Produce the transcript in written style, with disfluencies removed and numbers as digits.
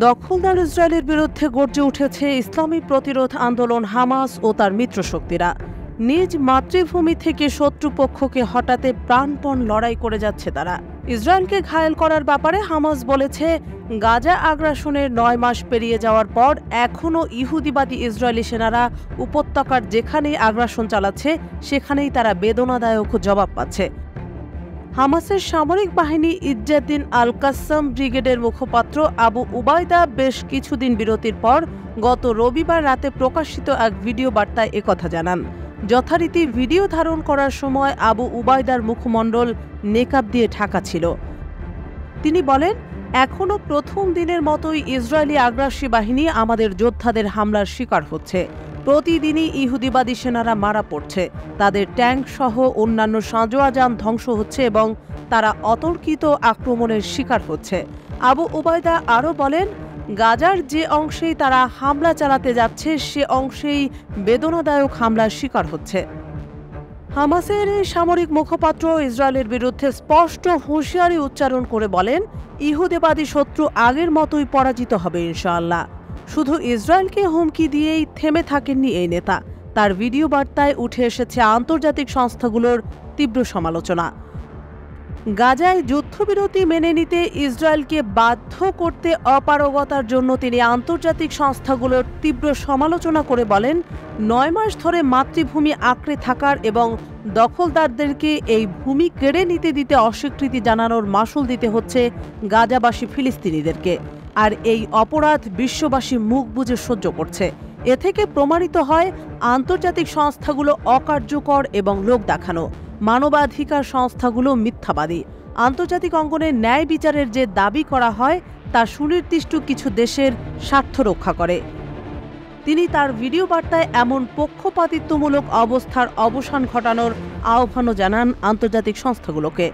দখলদার ইসরায়েলের বিরুদ্ধে গর্জে উঠেছে ইসলামী প্রতিরোধ আন্দোলন হামাস ও তার মিত্রশক্তিরা। নিজ মাতৃভূমি থেকে শত্রুপক্ষকে হটাতে প্রাণপণ লড়াই করে যাচ্ছে তারা। ইসরায়েলকে ঘায়েল করার ব্যাপারে হামাস বলেছে, গাজা আগ্রাসনের ৯ মাস পেরিয়ে যাওয়ার পর এখনও ইহুদিবাদী ইসরায়েলি সেনারা উপত্যকার যেখানেই আগ্রাসন চালাচ্ছে সেখানেই তারা বেদনাদায়ক জবাব পাচ্ছে। হামাসের সামরিক বাহিনী ইজ্জাদ্দিন আল কাসসাম ব্রিগেডের মুখপাত্র আবু উবায়দা বেশ কিছুদিন বিরতির পর গত রবিবার রাতে প্রকাশিত এক ভিডিও বার্তায় একথা জানান। যথারীতি ভিডিও ধারণ করার সময় আবু উবায়দার মুখমণ্ডল নেকাব দিয়ে ঢাকা ছিল। তিনি বলেন, এখনও প্রথম দিনের মতোই ইসরায়েলি আগ্রাসী বাহিনী আমাদের যোদ্ধাদের হামলার শিকার হচ্ছে। প্রতিদিনই ইহুদিবাদী সেনারা মারা পড়ছে, তাদের ট্যাঙ্ক সহ অন্যান্য সাঁজোয়া যান ধ্বংস হচ্ছে এবং তারা অতর্কিত আক্রমণের শিকার হচ্ছে। আবু উবায়দা আরও বলেন, গাজার যে অংশেই তারা হামলা চালাতে যাচ্ছে সে অংশেই বেদনাদায়ক হামলার শিকার হচ্ছে। হামাসের এই সামরিক মুখপাত্র ইসরায়েলের বিরুদ্ধে স্পষ্ট হুঁশিয়ারি উচ্চারণ করে বলেন, ইহুদিবাদী শত্রু আগের মতোই পরাজিত হবে ইনশাআল্লাহ। শুধু ইসরায়েলকে হুমকি দিয়েই থেমে থাকেননি এই নেতা। তার ভিডিও বার্তায় উঠে এসেছে আন্তর্জাতিক সংস্থাগুলোর তীব্র সমালোচনা। গাজায় যুদ্ধবিরতি মেনে নিতে ইসরায়েলকে বাধ্য করতে অপারগতার জন্য তিনি আন্তর্জাতিক সংস্থাগুলোর তীব্র সমালোচনা করে বলেন, ৯ মাস ধরে মাতৃভূমি আঁকড়ে থাকার এবং দখলদারদেরকে এই ভূমি কেড়ে নিতে দিতে অস্বীকৃতি জানানোর মাশুল দিতে হচ্ছে গাজাবাসী ফিলিস্তিনিদেরকে। আর এই অপরাধ বিশ্ববাসী মুখ বুজে সহ্য করছে। এ থেকে প্রমাণিত হয় আন্তর্জাতিক সংস্থাগুলো অকার্যকর এবং লোক দেখানো। মানবাধিকার সংস্থাগুলো মিথ্যাবাদী। আন্তর্জাতিক অঙ্গনে ন্যায় বিচারের যে দাবি করা হয় তা সুনির্দিষ্ট কিছু দেশের স্বার্থ রক্ষা করে। তিনি তার ভিডিও বার্তায় এমন পক্ষপাতিত্বমূলক অবস্থার অবসান ঘটানোর আহ্বানও জানান আন্তর্জাতিক সংস্থাগুলোকে।